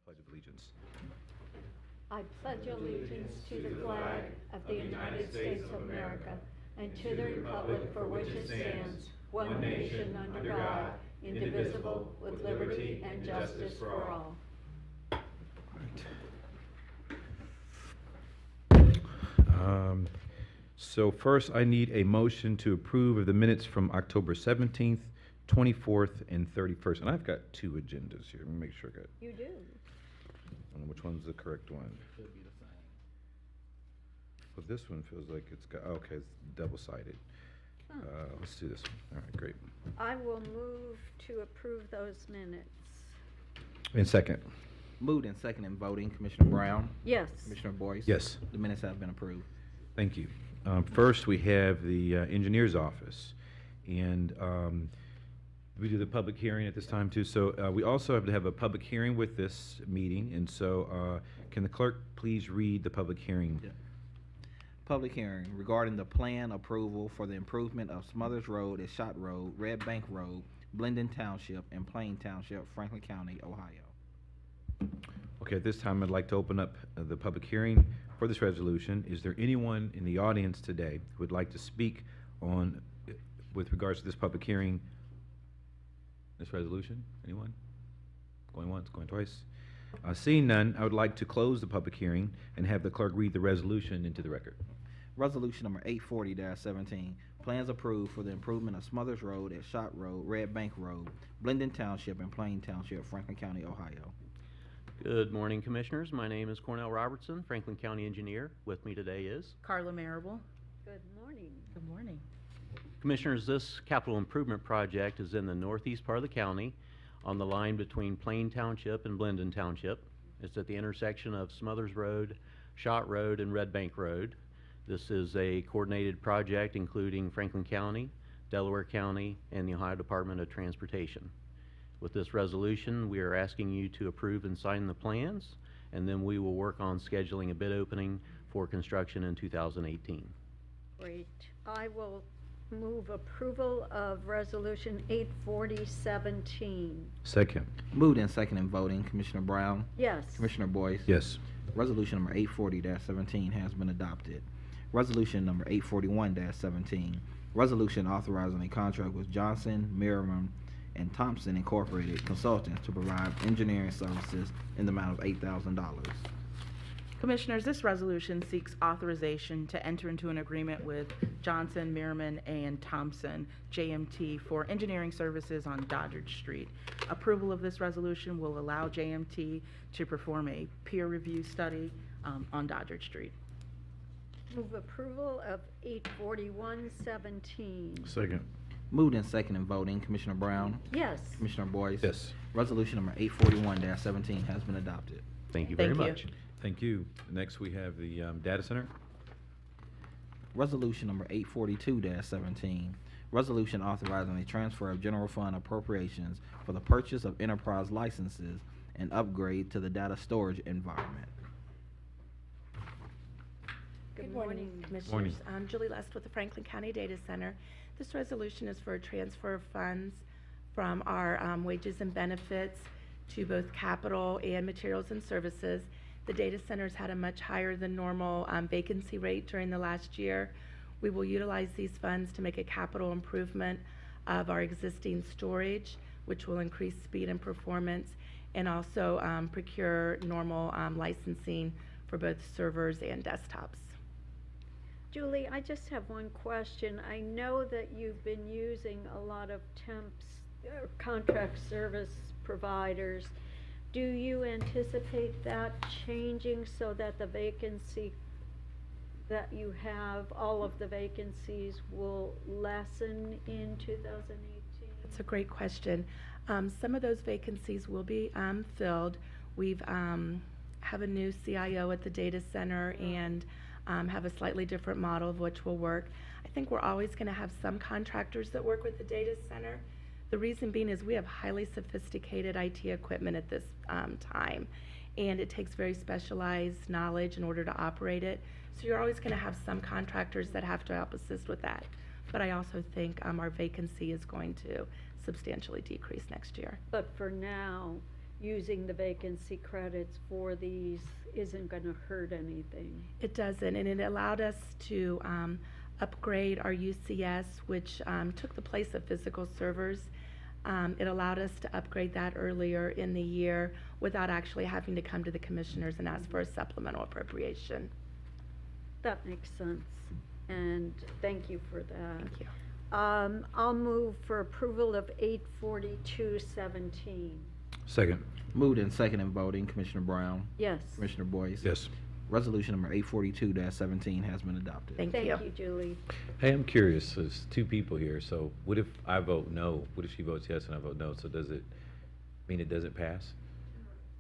Pledge of Allegiance. I pledge allegiance to the flag of the United States of America and to the republic for which it stands, one nation under God, indivisible, with liberty and justice for all. So first, I need a motion to approve of the minutes from October 17th, 24th, and 31st. And I've got two agendas here. Let me make sure I got, You do. I don't know which one's the correct one. Should be the same. Well, this one feels like it's got, okay, it's double-sided. Huh. Let's do this one. All right, great. I will move to approve those minutes. And second. Moved and second in voting, Commissioner Brown, Yes. Commissioner Boyce. Yes. The minutes have been approved. Thank you. First, we have the engineer's office. And we do the public hearing at this time, too. So we also have to have a public hearing with this meeting. And so can the clerk please read the public hearing? Yeah. Public hearing regarding the plan approval for the improvement of Smothers Road at Shot Road, Red Bank Road, Blendon Township, and Plain Township, Franklin County, Ohio. Okay, at this time, I'd like to open up the public hearing for this resolution. Is there anyone in the audience today who would like to speak on, with regards to this public hearing, this resolution? Anyone? Going once, going twice? Seeing none, I would like to close the public hearing and have the clerk read the resolution into the record. Resolution number 840-17, plans approved for the improvement of Smothers Road at Shot Road, Red Bank Road, Blendon Township, and Plain Township, Franklin County, Ohio. Good morning, Commissioners. My name is Cornell Robertson, Franklin County Engineer. With me today is Carla Marable. Good morning. Good morning. Commissioners, this capital improvement project is in the northeast part of the county on the line between Plain Township and Blendon Township. It's at the intersection of Smothers Road, Shot Road, and Red Bank Road. This is a coordinated project including Franklin County, Delaware County, and the Ohio Department of Transportation. With this resolution, we are asking you to approve and sign the plans, and then we will work on scheduling a bid opening for construction in 2018. Great. I will move approval of Resolution 840-17. Second. Moved and second in voting, Commissioner Brown, Yes. Commissioner Boyce. Yes. Resolution number 840-17 has been adopted. Resolution number 841-17, resolution authorizing a contract with Johnson, Merriman, and Thompson Incorporated Consultants to provide engineering services in the amount of $8,000. Commissioners, this resolution seeks authorization to enter into an agreement with Johnson, Merriman, and Thompson, JMT, for engineering services on Doddridge Street. Approval of this resolution will allow JMT to perform a peer review study on Doddridge Street. Move approval of 841-17. Second. Moved and second in voting, Commissioner Brown, Yes. Commissioner Boyce. Yes. Resolution number 841-17 has been adopted. Thank you very Thank you. much. Thank you. Next, we have the data center. Resolution number 842-17, resolution authorizing a transfer of general fund appropriations for the purchase of enterprise licenses and upgrade to the data storage environment. Good Good morning, morning. Commissioners. Morning. I'm Julie Lest with the Franklin County Data Center. This resolution is for a transfer of funds from our wages and benefits to both capital and materials and services. The data centers had a much higher than normal vacancy rate during the last year. We will utilize these funds to make a capital improvement of our existing storage, which will increase speed and performance, and also procure normal licensing for both servers and desktops. Julie, I just have one question. I know that you've been using a lot of temps, contract service providers. Do you anticipate that changing so that the vacancy that you have, all of the vacancies will lessen in 2018? That's a great question. Some of those vacancies will be filled. We've have a new CIO at the data center and have a slightly different model of which will work. I think we're always going to have some contractors that work with the data center. The reason being is we have highly sophisticated IT equipment at this time, and it takes very specialized knowledge in order to operate it. So you're always going to have some contractors that have to help assist with that. But I also think our vacancy is going to substantially decrease next year. But for now, using the vacancy credits for these isn't gonna hurt anything. It doesn't, and it allowed us to upgrade our UCS, which took the place of physical servers. It allowed us to upgrade that earlier in the year without actually having to come to the commissioners and ask for a supplemental appropriation. That makes sense, and thank you for that. Thank you. I'll move for approval of 84217. Second. Moved and second in voting, Commissioner Brown, Yes. Commissioner Boyce. Yes. Resolution number 842-17 has been adopted. Thank Thank you. you, Julie. Hey, I'm curious, there's two people here, so what if I vote no? What if she votes yes and I vote no? So does it mean it doesn't pass?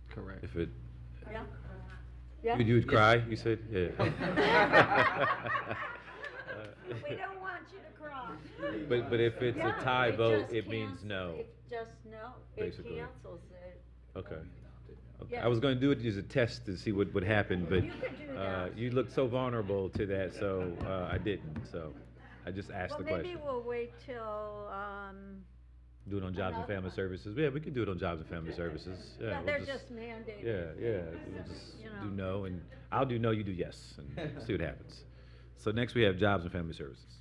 Correct. If it, Yeah? Yeah? you would cry, you said? Yeah. We don't want you to cry. But if it's a Yeah, tie vote, just it means cancel- no. It just no, it Basically. cancels it. Okay. Okay. Yeah. I was gonna do it as a test to see what would happen, but, You could do that. you looked so vulnerable to that, so, I didn't, so I just asked the Well, maybe question. we'll wait till, Do it on Jobs and Family Services? Yeah, we could do it on Jobs and Family Services. yeah, we'll they're just mandated. Yeah, we'll just You do know. no, and I'll do no, you do yes, and see what happens. So next we have Jobs and Family Services.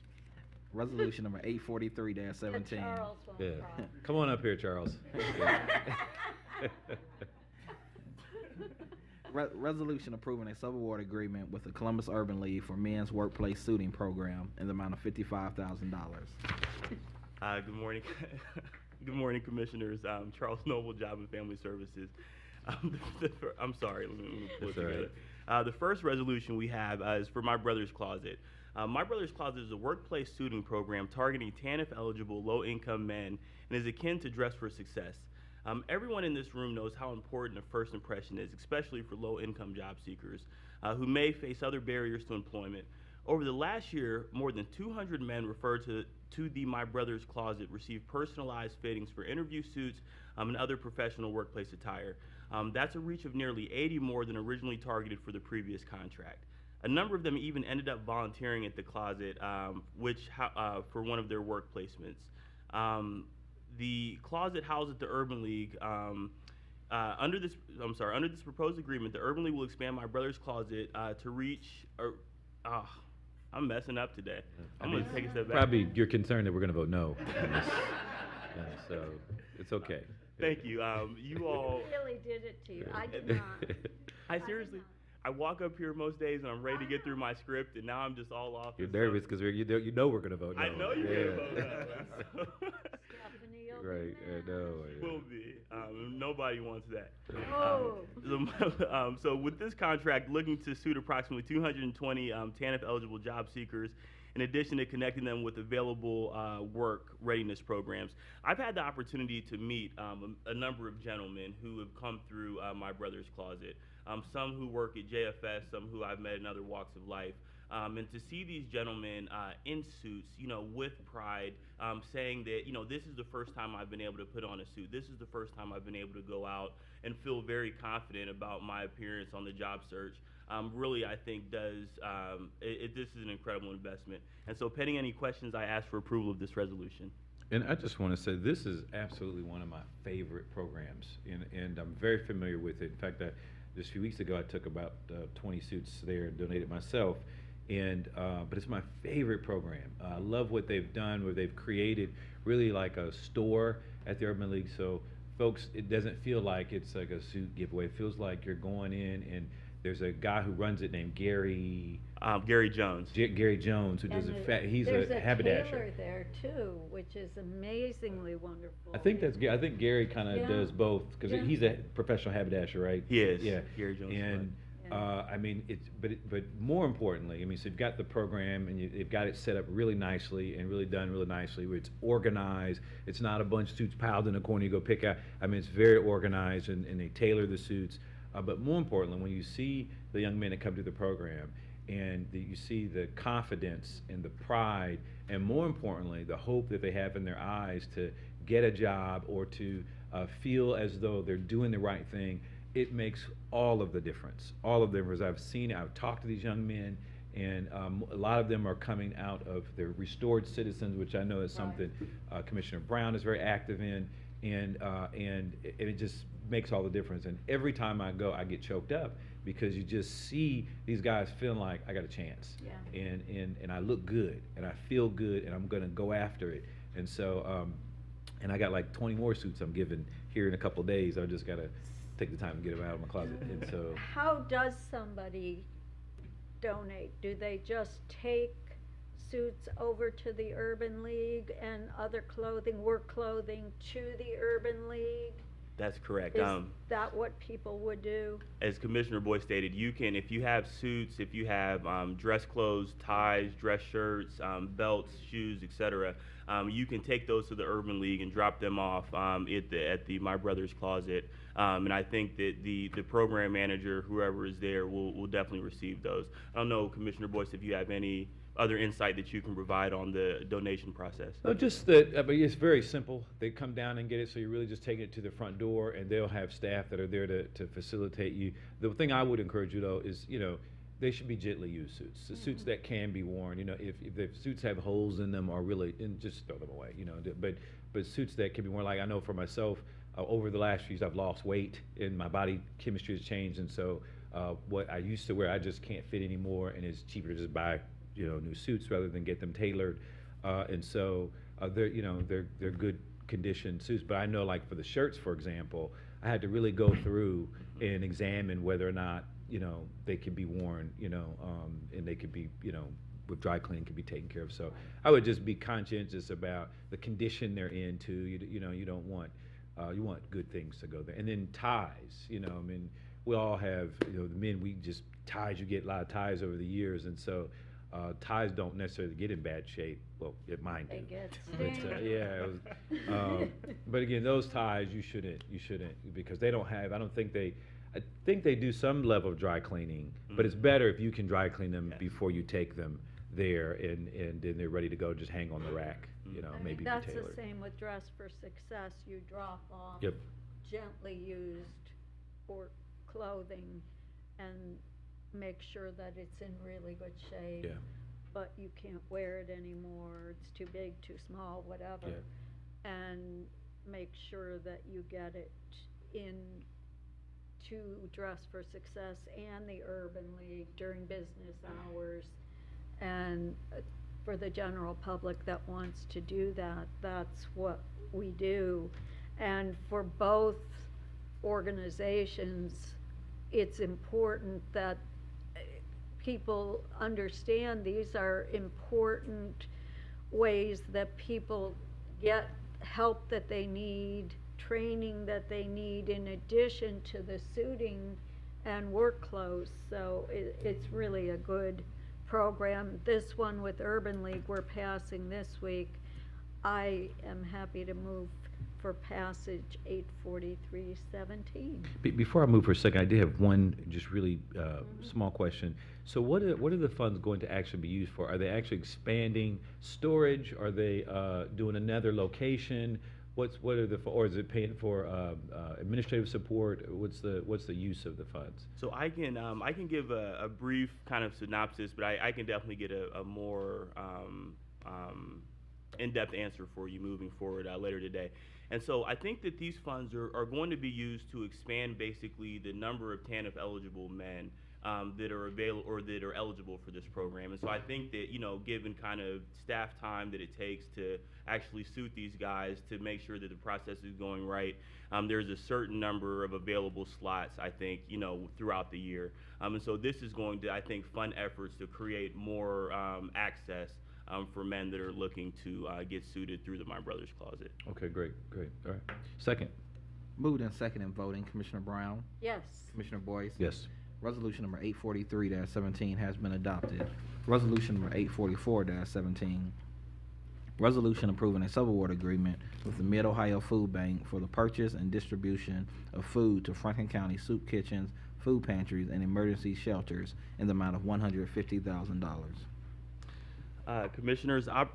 Resolution number But 843-17. Charles won't Yeah, cry. come on up here, Charles. Resolution approving a subaward agreement with the Columbus Urban League for men's workplace suiting program in the amount of $55,000. Good morning. Good morning, Commissioners. Charles Noble, Job and Family Services. I'm sorry, let me pull it That's all together. The first resolution we have is for My Brother's Closet. My Brother's Closet is a workplace suiting program targeting TANF-eligible low-income men and is akin to Dress for Success. Everyone in this room knows how important a first impression is, especially for low-income job seekers who may face other barriers to employment. Over the last year, more than 200 men referred to the My Brother's Closet received personalized fittings for interview suits and other professional workplace attire. That's a reach of nearly 80 more than originally targeted for the previous contract. A number of them even ended up volunteering at the closet, for one of their work placements. The closet housed at the Urban League, under this proposed agreement, the Urban League will expand My Brother's Closet to reach. I'm messing up today. I'm gonna take a step back. Probably you're concerned that we're gonna vote no. on this. Yeah, so it's okay. Thank you. You all. He really did it to you. I did not. I seriously. I walk up here most days and I'm ready to get through my script, and now I'm just all off. You're and so- nervous because you know we're gonna vote no. I know you're Yeah. gonna vote no. Stephanie will be Right, I know. Will be. Nobody wants that. Oh. So with this contract, looking to suit approximately 220 TANF-eligible job seekers, in addition to connecting them with available work readiness programs. I've had the opportunity to meet a number of gentlemen who have come through My Brother's Closet. Some who work at JFS, some who I've met in other walks of life. And to see these gentlemen in suits, with pride, saying that, this is the first time I've been able to put on a suit. This is the first time I've been able to go out and feel very confident about my appearance on the job search. Really, I think this is an incredible investment. And so pending any questions, I ask for approval of this resolution. And I just want to say, this is absolutely one of my favorite programs, and I'm very familiar with it. In fact, just a few weeks ago, I took about 20 suits there and donated myself. But it's my favorite program. I love what they've done, where they've created really like a store at the Urban League. So folks, it doesn't feel like it's like a suit giveaway. It feels like you're going in, and there's a guy who runs it named Gary Jones. Gary Jones, who does he's There's a a haberdasher. tailor there too, which is amazingly wonderful. I think Gary kind of Yeah. does both, because Yeah. he's a professional haberdasher, right? He is. Yeah. Gary Jones. And Yeah. I mean, but more importantly, I mean, so you've got the program, and they've got it set up really nicely and really done really nicely, where it's organized. It's not a bunch of suits piled in a corner you go pick out. I mean, it's very organized, and they tailor the suits. But more importantly, when you see the young men that come to the program, and you see the confidence and the pride, and more importantly, the hope that they have in their eyes to get a job or to feel as though they're doing the right thing, it makes all of the difference. All of them, as I've seen, I've talked to these young men, and a lot of them are coming out of their Restored Citizens, which I know is something Commissioner Brown is very active in, and it just makes all the difference. And every time I go, I get choked up because you just see these guys feeling like I got a chance. Yeah. And I look good and I feel good and I'm gonna go after it. And so, and I got like 20 more suits I'm giving here in a couple of days. I just gotta take the time to get them out of my closet. And so, How does somebody donate? Do they just take suits over to the Urban League and other clothing, work clothing to the Urban League? That's correct. Is that what people would do? As Commissioner Boyd stated, you can, if you have suits, if you have dress clothes, ties, dress shirts, belts, shoes, etc., you can take those to the Urban League and drop them off at the My Brother's Closet. And I think that the program manager, whoever is there, will definitely receive those. I don't know, Commissioner Boyce, if you have any other insight that you can provide on the donation process. no, just that, I mean, it's very simple. They come down and get it, so you're really just taking it to the front door, and they'll have staff that are there to facilitate you. The thing I would encourage you, though, is, they should be gently used suits. The suits that can be worn, if the suits have holes in them or really, and just throw them away, but suits that can be worn, like I know for myself, over the last few years, I've lost weight and my body chemistry has changed, and so what I used to wear, I just can't fit anymore, and it's cheaper to just buy new suits rather than get them tailored, and so they're good condition suits. But I know, like for the shirts, for example, I had to really go through and examine whether or not they could be worn, and they could be with dry cleaning could be taken care of. So I would just be conscientious about the condition they're in too. You don't want you want good things to go there. And then ties, I mean, we all have the men, we just ties, you get a lot of ties over the years, and so ties don't necessarily get in bad shape. Well, mine do. They get But, stained. yeah, it was, but again, those ties, you shouldn't, because they don't have, I think they do some level of dry cleaning, but it's better if you can dry clean them Yes. before you take them there, and then they're ready to go, just hang on the rack, maybe be That's tailored. the same with Dress for Success. You drop off Yep. gently used for clothing and make sure that it's in really good shape. Yeah. But you can't wear it anymore, it's too big, too small, whatever. And make sure that you get it in to Dress for Success and the Urban League during business hours. And for the general public that wants to do that, that's what we do. And for both organizations, it's important that people understand these are important ways that people get help that they need, training that they need, in addition to the suiting and work clothes. So it's really a good program. This one with Urban League we're passing this week, I am happy to move for passage 84317. Before I move for a second, I did have one just really small question. So what are the funds going to actually be used for? Are they actually expanding storage? Are they doing another location? What are the, or is it paying for administrative support? What's the use of the funds? So I can give a brief kind of synopsis, but I can definitely get a more in-depth answer for you moving forward later today. And so I think that these funds are going to be used to expand basically the number of TANF eligible men that are available or that are eligible for this program. And so I think that, given kind of staff time that it takes to actually suit these guys to make sure that the process is going right, there's a certain number of available slots, I think, throughout the year. And so this is going to, I think, fund efforts to create more access for men that are looking to get suited through the My Brother's Closet. Okay, great. All right. Second. Moved and second in voting, Commissioner Brown, Yes. Commissioner Boyce. Yes. Resolution number 843-17 has been adopted. Resolution number 844-17. Resolution approving a subaward agreement with the Mid-Ohio Food Bank for the purchase and distribution of food to Franklin County soup kitchens, food pantries, and emergency shelters in the amount of $150,000. Commissioners, I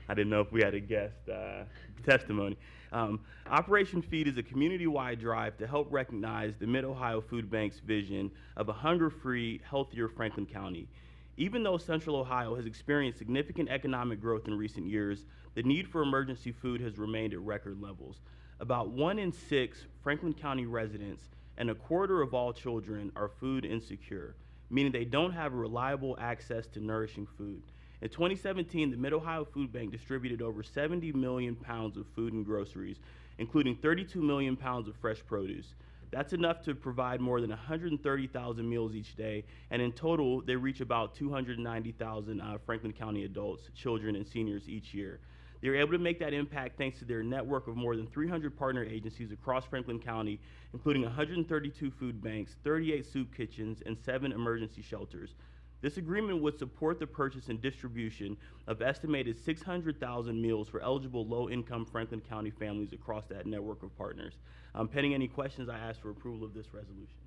didn't know if we had a guest testimony. Operation Feed is a community-wide drive to help recognize the Mid-Ohio Food Bank's vision of a hunger-free, healthier Franklin County. Even though Central Ohio has experienced significant economic growth in recent years, the need for emergency food has remained at record levels. About 1 in 6 Franklin County residents and a quarter of all children are food insecure, meaning they don't have reliable access to nourishing food. In 2017, the Mid-Ohio Food Bank distributed over 70 million pounds of food and groceries, including 32 million pounds of fresh produce. That's enough to provide more than 130,000 meals each day, and in total, they reach about 290,000 Franklin County adults, children, and seniors each year. They were able to make that impact thanks to their network of more than 300 partner agencies across Franklin County, including 132 food banks, 38 soup kitchens, and 7 emergency shelters. This agreement would support the purchase and distribution of estimated 600,000 meals for eligible low-income Franklin County families across that network of partners. Pending any questions, I ask for approval of this resolution.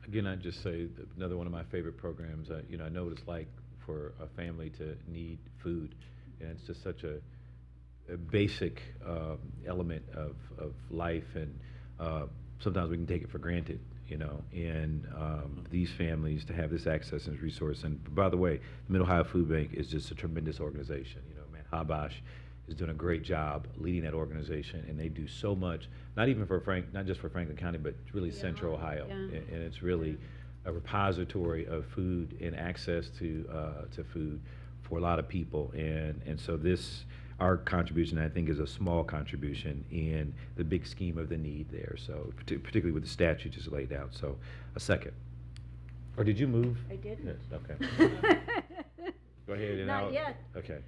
Again, I'd just say that another one of my favorite programs. I know what it's like for a family to need food, and it's just such a basic element of life, and sometimes we can take it for granted, and these families to have this access and resource. And by the way, the Mid-Ohio Food Bank is just a tremendous organization. Matt Habash is doing a great job leading that organization, and they do so much, not just for Franklin County, but really Central Ohio. Yeah. And it's really a repository of food and access to food for a lot of people. And so our contribution, I think, is a small contribution in the big scheme of the need there. So particularly with the statute just laid out. So a second. Or did you move? I didn't. Yes, okay. Go ahead and Not yet. Okay.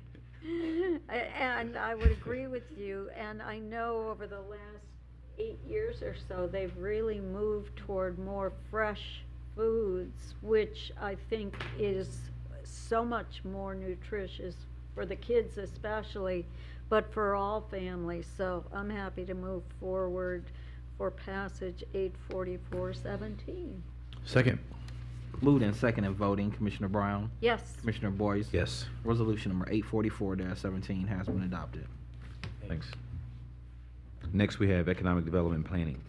And I would agree with you, and I know over the last 8 years or so, they've really moved toward more fresh foods, which I think is so much more nutritious for the kids especially, but for all families. So I'm happy to move forward for passage 84417. Second. Moved and second in voting, Commissioner Brown, Yes. Commissioner Boyce. Yes. Resolution number 844-17 has been adopted. Thanks. Next, we have economic development planning.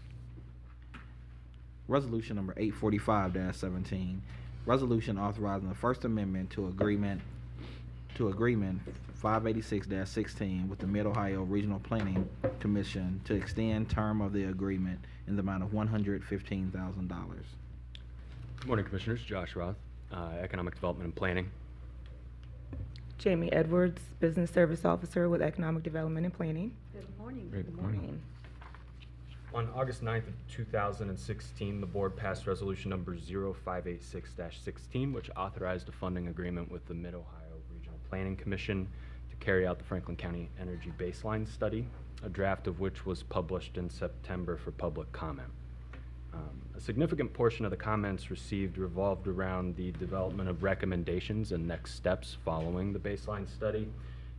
Resolution number 845-17, resolution authorizing the First Amendment to agreement 586-16 with the Mid-Ohio Regional Planning Commission to extend term of the agreement in the amount of $115,000. Good morning, Commissioners. Josh Roth, Economic Development and Planning. Jamie Edwards, Business Service Officer with Economic Development and Planning. Good morning. Good morning. On August 9th of 2016, the board passed resolution number 0586-16, which authorized a funding agreement with the Mid-Ohio Regional Planning Commission to carry out the Franklin County Energy Baseline Study, a draft of which was published in September for public comment. A significant portion of the comments received revolved around the development of recommendations and next steps following the baseline study.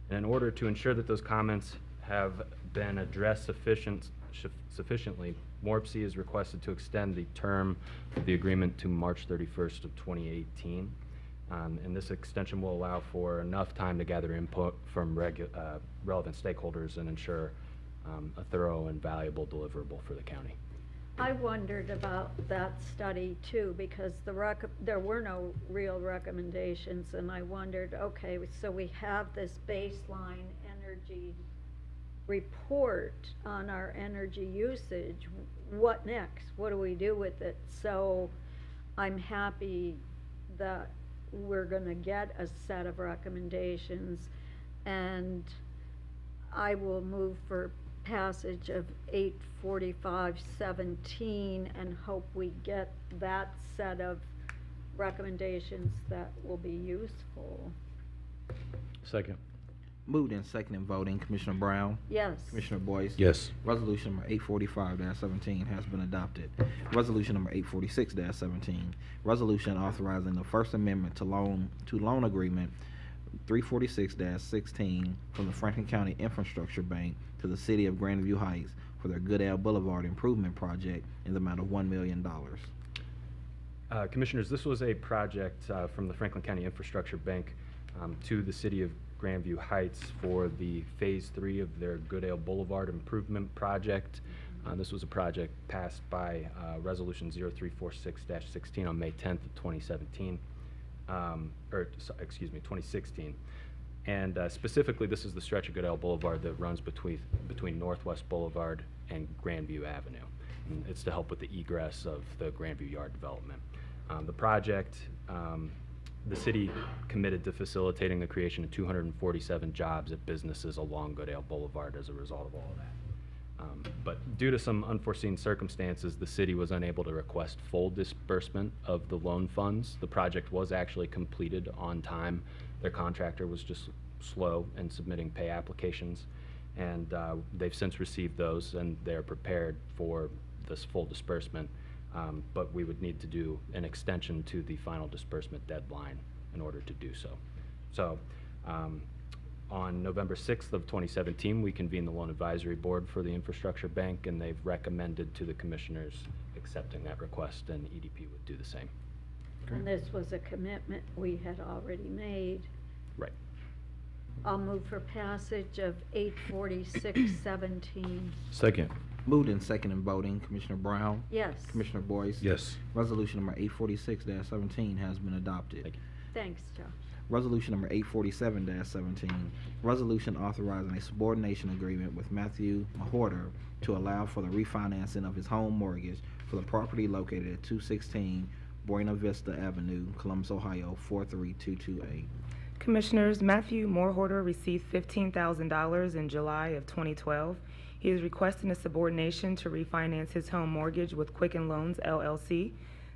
And in order to ensure that those comments have been addressed sufficiently, MORPC is requested to extend the term of the agreement to March 31st of 2018. And this extension will allow for enough time to gather input from relevant stakeholders and ensure a thorough and valuable deliverable for the county. I wondered about that study too, because there were no real recommendations, and I wondered, okay, so we have this baseline energy report on our energy usage. What next? What do we do with it? So I'm happy that we're gonna get a set of recommendations, and I will move for passage of 845-17 and hope we get that set of recommendations that will be useful. Second. Moved and second in voting, Commissioner Brown, Yes. Commissioner Boyce. Yes. Resolution number 845-17 has been adopted. Resolution number 846-17, resolution authorizing the First Amendment to loan agreement 346-16 from the Franklin County Infrastructure Bank to the City of Grandview Heights for their Goodale Boulevard Improvement Project in the amount of $1 million. Commissioners, this was a project from the Franklin County Infrastructure Bank to the City of Grandview Heights for the Phase 3 of their Goodale Boulevard Improvement Project. This was a project passed by Resolution 0346-16 on May 10th of 2017. 2016. And specifically, this is the stretch of Goodale Boulevard that runs between Northwest Boulevard and Grandview Avenue. And it's to help with the egress of the Grandview Yard development. The project, the city committed to facilitating the creation of 247 jobs at businesses along Goodale Boulevard as a result of all of that. But due to some unforeseen circumstances, the city was unable to request full disbursement of the loan funds. The project was actually completed on time. Their contractor was just slow in submitting pay applications, and they've since received those, and they're prepared for this full disbursement. But we would need to do an extension to the final disbursement deadline in order to do so. So, on November 6th of 2017, we convened the Loan Advisory Board for the Infrastructure Bank, and they've recommended to the commissioners accepting that request, and EDP would do the same. And this was a commitment we had already made. Right. I'll move for passage of 84617. Second. Moved in second and voting, Commissioner Brown, Yes. Commissioner Boyce. Yes. Resolution number 846-17 has been adopted. Thank you. Thanks, Josh. Resolution number 847-17, resolution authorizing a subordination agreement with Matthew Mahorter to allow for the refinancing of his home mortgage for the property located at 216 Buena Vista Avenue, Columbus, Ohio, 43228. Commissioners, Matthew Morehorter received $15,000 in July of 2012. He is requesting a subordination to refinance his home mortgage with Quicken Loans, LLC.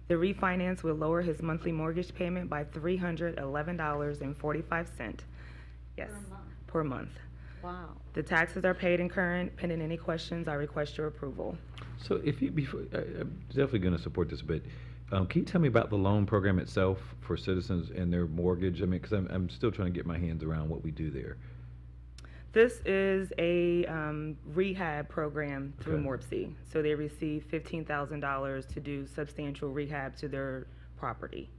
The refinance will lower his monthly mortgage payment by $311.45. Yes, Per month. per month. Wow. The taxes are paid and current. Pending any questions, I request your approval. So if you, before, I'm definitely going to support this, but can you tell me about the loan program itself for citizens and their mortgage? I mean, because I'm still trying to get my hands around what we do there. This is a rehab program through Okay. MORPC. So they receive $15,000 to do substantial rehab to their property.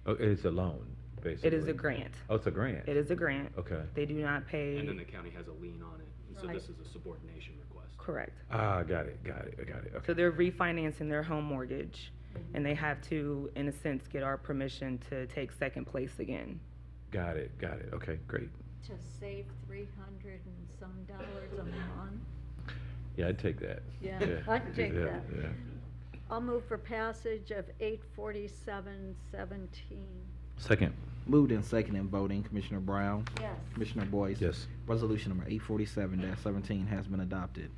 Oh, it's a loan, basically. It is a grant. Oh, it's a grant? It is a grant. Okay. They do not pay. And then the county has a lien on it, and so Right. this is a subordination request. Correct. Ah, got it. Okay. So they're refinancing their home mortgage, and they have to, in a sense, get our permission to take second place again. Got it. Okay, great. To save $300 and some dollars a month. Yeah, I'd take that. Yeah, I'd take yeah, that. Yeah. I'll move for passage of 84717. Second. Moved in second and voting, Commissioner Brown, Yes. Commissioner Boyce. Yes. Resolution number 847-17 has been adopted.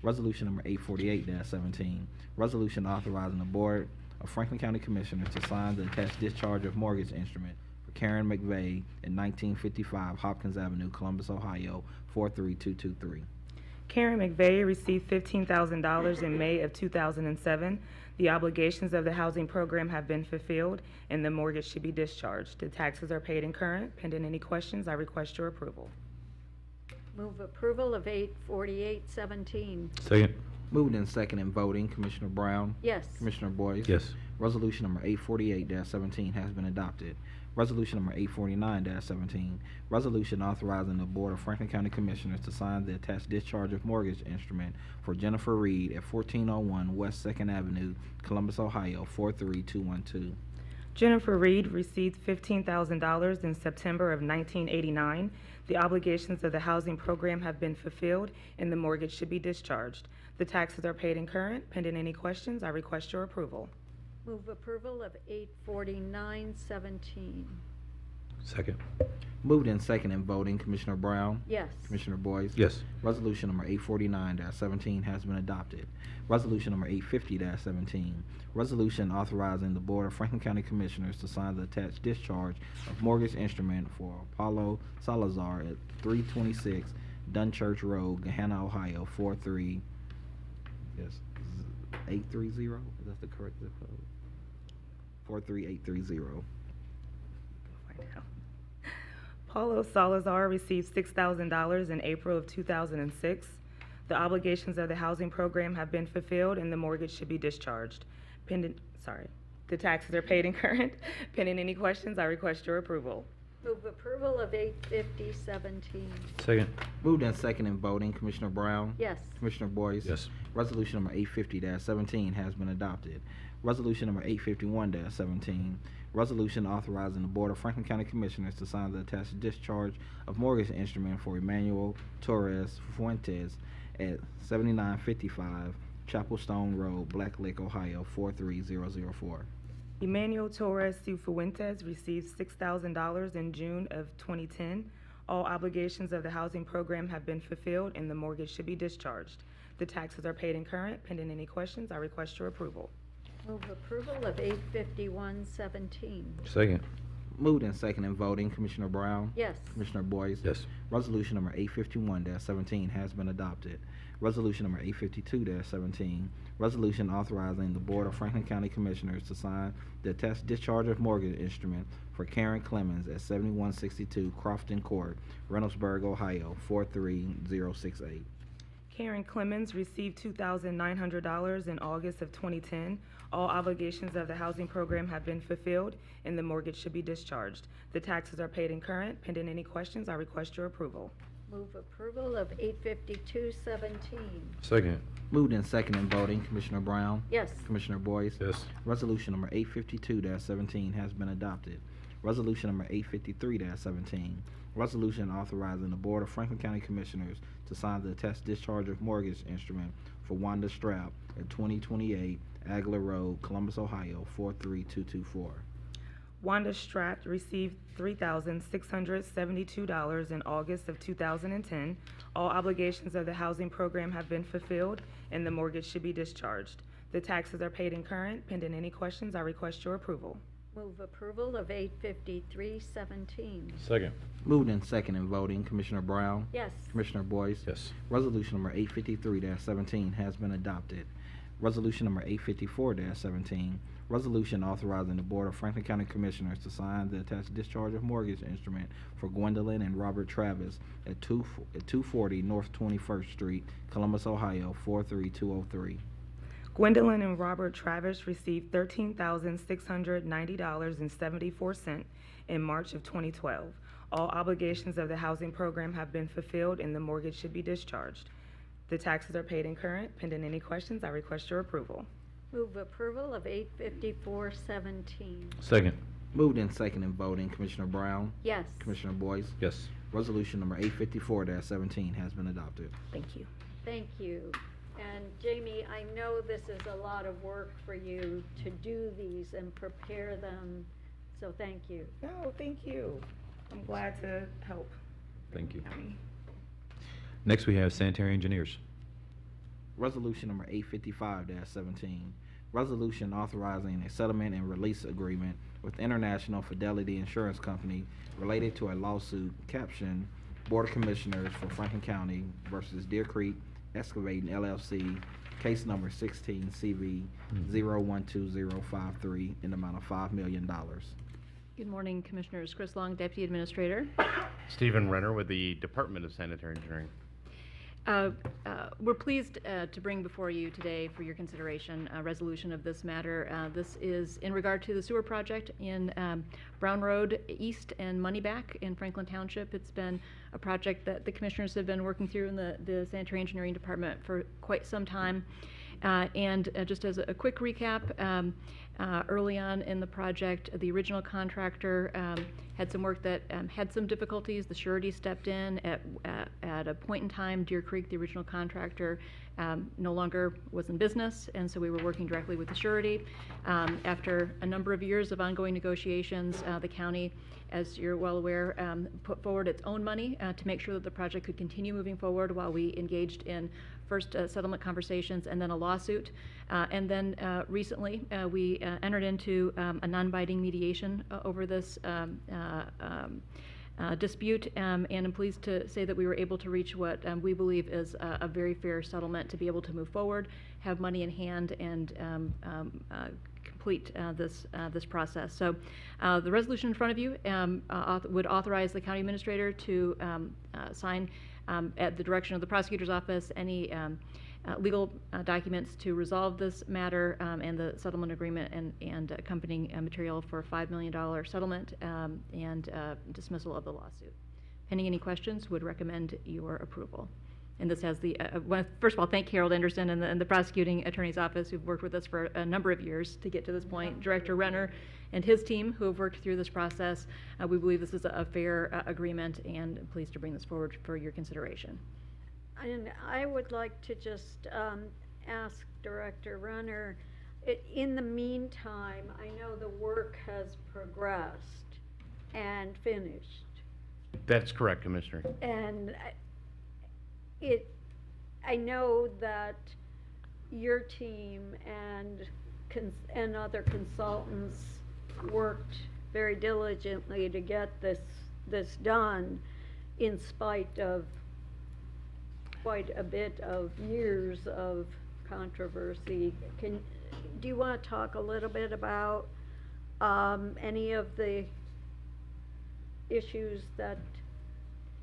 Resolution number 848-17, resolution authorizing the Board of Franklin County Commissioners to sign the attached discharge of mortgage instrument for Karen McVeigh in 1955 Hopkins Avenue, Columbus, Ohio, 43223. Karen McVeigh received $15,000 in May of 2007. The obligations of the housing program have been fulfilled, and the mortgage should be discharged. The taxes are paid and current. Pending any questions, I request your approval. Move approval of 84817. Second. Moved in second and voting, Commissioner Brown, Yes. Commissioner Boyce. Yes. Resolution number 848-17 has been adopted. Resolution number 849-17, resolution authorizing the Board of Franklin County Commissioners to sign the attached discharge of mortgage instrument for Jennifer Reed at 1401 West 2nd Avenue, Columbus, Ohio, 43212. Jennifer Reed received $15,000 in September of 1989. The obligations of the housing program have been fulfilled, and the mortgage should be discharged. The taxes are paid and current. Pending any questions, I request your approval. Move approval of 84917. Second. Moved in second and voting, Commissioner Brown, Yes. Commissioner Boyce. Yes. Resolution number 849-17 has been adopted. Resolution number 850-17, resolution authorizing the Board of Franklin County Commissioners to sign the attached discharge of mortgage instrument for Paulo Salazar at 326 Dunchurch Road, Gahanna, Ohio, 830? Is that the correct zip code? 43830. Find out. Paulo Salazar received $6,000 in April of 2006. The obligations of the housing program have been fulfilled, and the mortgage should be discharged. The taxes are paid and current. Pending any questions, I request your approval. Move approval of 85017. Second. Moved in second and voting, Commissioner Brown, Yes. Commissioner Boyce. Yes. Resolution number 850-17 has been adopted. Resolution number 851-17, resolution authorizing the Board of Franklin County Commissioners to sign the attached discharge of mortgage instrument for Emmanuel Torres Fuentes at 7955 Chapel Stone Road, Black Lake, Ohio 43004. Emmanuel Torres Cifuentes received $6,000 in June of 2010. All obligations of the housing program have been fulfilled and the mortgage should be discharged. The taxes are paid in current. Pending any questions, I request your approval. Move approval of 85117. Second. Moved and second in voting, Commissioner Brown? Yes. Commissioner Boyce? Yes. Resolution number 851-17 has been adopted. Resolution number 852-17, resolution authorizing the Board of Franklin County Commissioners to sign the attached discharge of mortgage instrument for Karen Clemens at 7162 Crofton Court, Reynoldsburg, Ohio 43068. Karen Clemens received $2,900 in August of 2010. All obligations of the housing program have been fulfilled and the mortgage should be discharged. The taxes are paid in current. Pending any questions, I request your approval. Move approval of 85217. Second. Moved and second in voting, Commissioner Brown? Yes. Commissioner Boyce? Yes. Resolution number 852-17 has been adopted. Resolution number 853-17, resolution authorizing the Board of Franklin County Commissioners to sign the attached discharge of mortgage instrument for Wanda Strap at 2028 Agler Road, Columbus, Ohio 43224. Wanda Stratt received $3,672 in August of 2010. All obligations of the housing program have been fulfilled and the mortgage should be discharged. The taxes are paid in current. Pending any questions, I request your approval. Move approval of 85317. Second. Moved and second in voting, Commissioner Brown? Yes. Commissioner Boyce? Yes. Resolution number 853-17 has been adopted. Resolution number 854-17, resolution authorizing the Board of Franklin County Commissioners to sign the attached discharge of mortgage instrument for Gwendolyn and Robert Travis at 240 North 21st Street, Columbus, Ohio 43203. Gwendolyn and Robert Travis received $13,690.74 in March of 2012. All obligations of the housing program have been fulfilled and the mortgage should be discharged. The taxes are paid in current. Pending any questions, I request your approval. Move approval of 85417. Second. Moved and second in voting, Commissioner Brown? Yes. Commissioner Boyce? Yes. Resolution number 854-17 has been adopted. Thank you. Thank you. And Jamie, I know this is a lot of work for you to do these and prepare them, so thank you. No, thank you. I'm glad to help. Thank you. County. Next, we have sanitary engineers. Resolution number 855-17, resolution authorizing a settlement and release agreement with International Fidelity Insurance Company related to a lawsuit captioned Board of Commissioners for Franklin County versus Deer Creek Excavating LLC, case number 16 CV 012053 in the amount of $5 million. Good morning, Commissioners. Chris Long, Deputy Administrator. Stephen Renner with the Department of Sanitary Engineering. We're pleased to bring before you today for your consideration a resolution of this matter. This is in regard to the sewer project in Brown Road East and Moneyback in Franklin Township. It's been a project that the Commissioners have been working through in the Sanitary Engineering Department for quite some time. And just as a quick recap, early on in the project, the original contractor had some work that had some difficulties. The surety stepped in at a point in time. Deer Creek, the original contractor, no longer was in business, and so we were working directly with the surety. After a number of years of ongoing negotiations, the county, as you're well aware, put forward its own money to make sure that the project could continue moving forward while we engaged in first settlement conversations and then a lawsuit. And then recently, we entered into a non-binding mediation over this dispute, and I'm pleased to say that we were able to reach what we believe is a very fair settlement to be able to move forward, have money in hand, and complete this process. So the resolution in front of you would authorize the county administrator to sign at the direction of the prosecutor's office any legal documents to resolve this matter and the settlement agreement and accompanying material for a $5 million settlement and dismissal of the lawsuit. Pending any questions, would recommend your approval. And this has the, first of all, thank Harold Anderson and the prosecuting attorney's office who've worked with us for a number of years to get to this point. Director Renner and his team who have worked through this process. We believe this is a fair agreement and pleased to bring this forward for your consideration. And I would like to just ask Director Runner, in the meantime, I know the work has progressed and finished. That's correct, Commissioner. And I know that your team and other consultants worked very diligently to get this done in spite of quite a bit of years of controversy. Do you want to talk a little bit about any of the issues that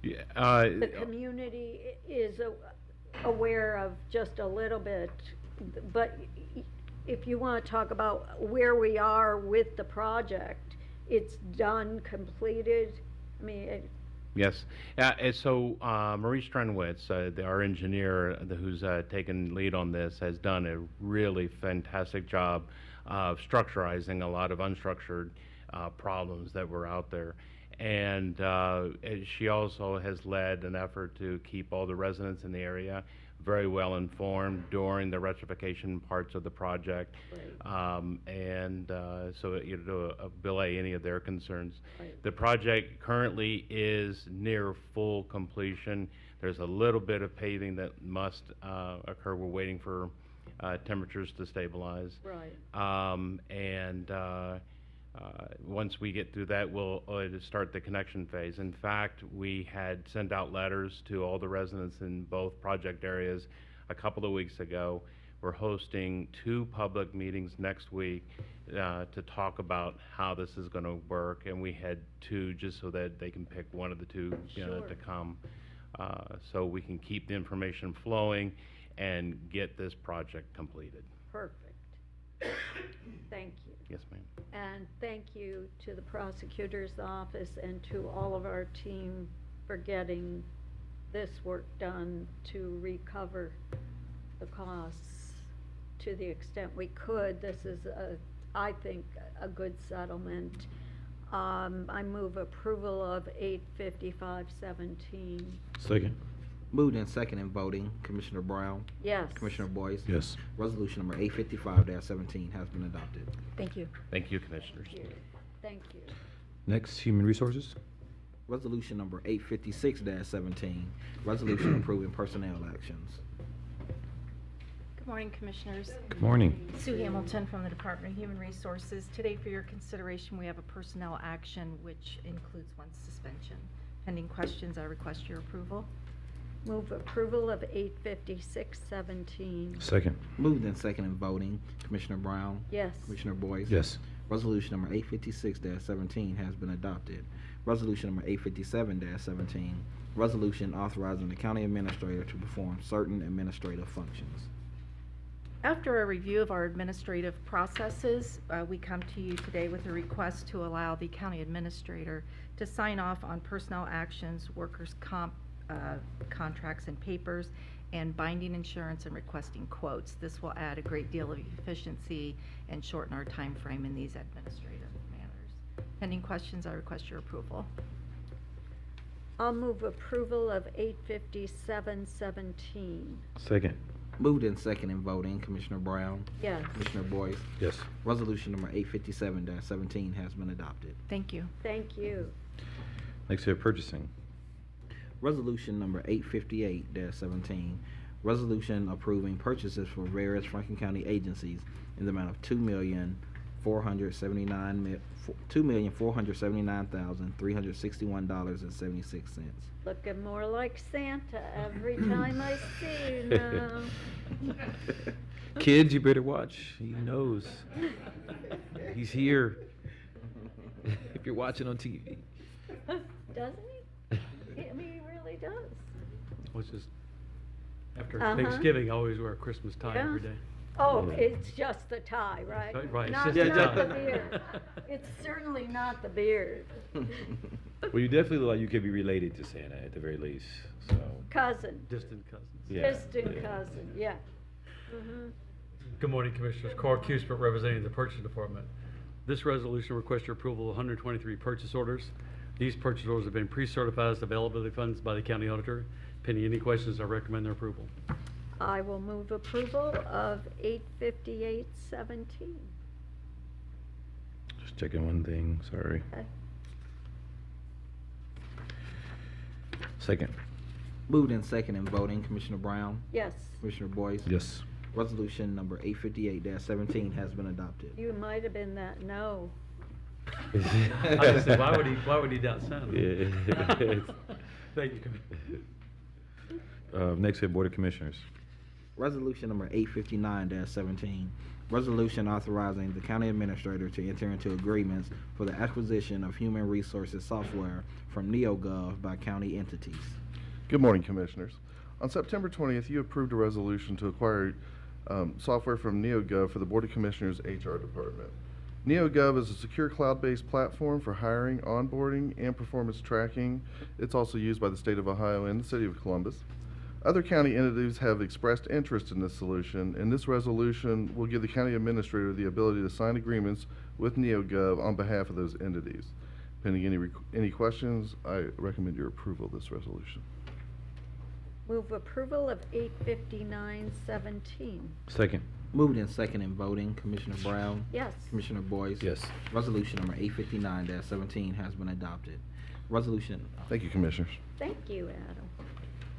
Yeah, the community is aware of just a little bit? But if you want to talk about where we are with the project, it's done, completed, I mean, yes. And so Marie Strenwitz, our engineer who's taken lead on this, has done a really fantastic job of structurizing a lot of unstructured problems that were out there. And she also has led an effort to keep all the residents in the area very well informed during the rectification parts of the project. So to belay any of their concerns. Right. The project currently is near full completion. There's a little bit of paving that must occur. We're waiting for temperatures to stabilize. right. Once we get through that, we'll start the connection phase. In fact, we had sent out letters to all the residents in both project areas a couple of weeks ago. We're hosting 2 public meetings next week to talk about how this is going to work, and we had 2 just so that they can pick one of the 2 Sure. to come, so we can keep the information flowing and get this project completed. Perfect. Thank you. Yes, ma'am. And thank you to the prosecutor's office and to all of our team for getting this work done to recover the costs to the extent we could. This is, I think, a good settlement. I move approval of 855-17. Second. Moved and second in voting, Commissioner Brown, Yes. Commissioner Boyce. Yes. Resolution number 855-17 has been adopted. Thank you. Thank you, Commissioners. Thank you. Next, Human Resources. Resolution number 856-17, resolution approving personnel actions. Good morning, Commissioners. Good morning. Sue Hamilton from the Department of Human Resources. Today, for your consideration, we have a personnel action which includes 1 suspension. Pending questions, I request your approval. Move approval of 856-17. Second. Moved and second in voting, Commissioner Brown, Yes. Commissioner Boyce. Yes. Resolution number 856-17 has been adopted. Resolution number 857-17, resolution authorizing the county administrator to perform certain administrative functions. After a review of our administrative processes, we come to you today with a request to allow the county administrator to sign off on personnel actions, workers' comp contracts and papers, and binding insurance and requesting quotes. This will add a great deal of efficiency and shorten our time frame in these administrative matters. Pending questions, I request your approval. I'll move approval of 857-17. Second. Moved and second in voting, Commissioner Brown, Yes. Commissioner Boyce. Yes. Resolution number 857-17 has been adopted. Thank you. Thank you. Next, we have purchasing. Resolution number 858-17, resolution approving purchases for various Franklin County agencies in the amount of $2,479,361.76. Looking more like Santa every time I see you now. Kids, you better watch. He knows. He's here. If you're watching on TV. Doesn't he? I mean, he really does. Which is, after Uh-huh. Thanksgiving, I always wear a Christmas tie Yeah. every day. Oh, it's just the tie, right? Right, it's Not, just the not the tie. beard. It's certainly not the beard. Well, you definitely look like you could be related to Santa at the very least. So. Cousin, Distant cousins. Yeah. distant Yeah. cousin, yeah. Mhm. Good morning, Commissioners. Carl Cuthbert representing the Purchase Department. This resolution requests your approval of 123 purchase orders. These purchase orders have been pre-certified as availability funds by the county auditor. Pending any questions, I recommend their approval. I will move approval of 85817. Just checking one thing, sorry. Okay. Second. Moved in second and voting, Commissioner Brown, Yes, Commissioner Boyce. Yes. Resolution number 858-17 has been adopted. you might have been that no. I was gonna say, why would he doubt sound? Yeah. Thank you, Commissioner. Next, we have Board of Commissioners. Resolution number 859-17, resolution authorizing the county administrator to enter into agreements for the acquisition of human resources software from NeoGov by county entities. Good morning, Commissioners. On September 20th, you approved a resolution to acquire software from NeoGov for the Board of Commissioners HR Department. NeoGov is a secure cloud-based platform for hiring, onboarding, and performance tracking. It's also used by the state of Ohio and the city of Columbus. Other county entities have expressed interest in this solution, and this resolution will give the county administrator the ability to sign agreements with NeoGov on behalf of those entities. Pending any questions, I recommend your approval of this resolution. Move approval of 85917. Second. Moved in second and voting, Commissioner Brown, Yes, Commissioner Boyce. Yes. Resolution number 859-17 has been adopted. Resolution, Thank you, Commissioners. thank you, Adam.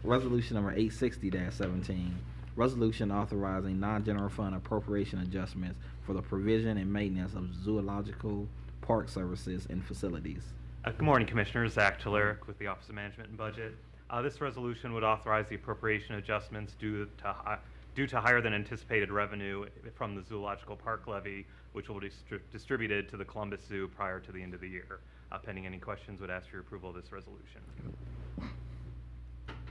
resolution number 860-17, resolution authorizing non-general fund appropriation adjustments for the provision and maintenance of zoological park services and facilities. Good morning, Commissioners. Zach Telerik with the Office of Management and Budget. This resolution would authorize the appropriation adjustments due to higher than anticipated revenue from the zoological park levy, which will be distributed to the Columbus Zoo prior to the end of the year. Pending any questions, would ask for your approval of this resolution.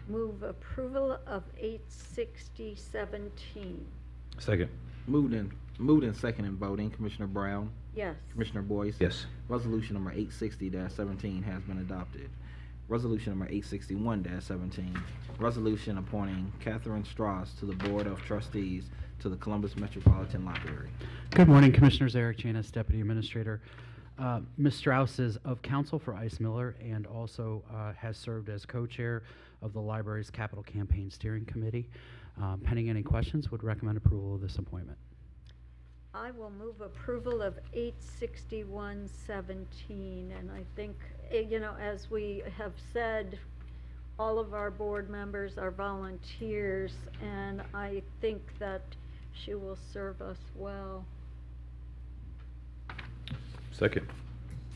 Move approval of 86017. Second. Moved in second and voting, Commissioner Brown, Yes, Commissioner Boyce. Yes. Resolution number 860-17 has been adopted. Resolution number 861-17, resolution appointing Catherine Strauss to the Board of Trustees to the Columbus Metropolitan Library. Good morning, Commissioners. Eric Janis, Deputy Administrator. Ms. Strauss is of counsel for Ice Miller and also has served as co-chair of the library's Capital Campaign Steering Committee. Pending any questions, would recommend approval of this appointment. I will move approval of 86117, and I think, you know, as we have said, all of our board members are volunteers, and I think that she will serve us well. Second.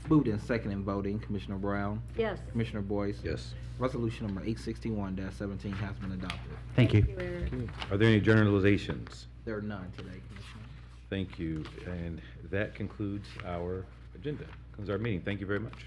Moved in second and voting, Commissioner Brown, Yes. Commissioner Boyce. Yes. Resolution number 861-17 has been adopted. Thank you. Eric. Are there any generalizations? There are none today, Commissioner. Thank you. And that concludes our agenda, concludes our meeting. Thank you very much.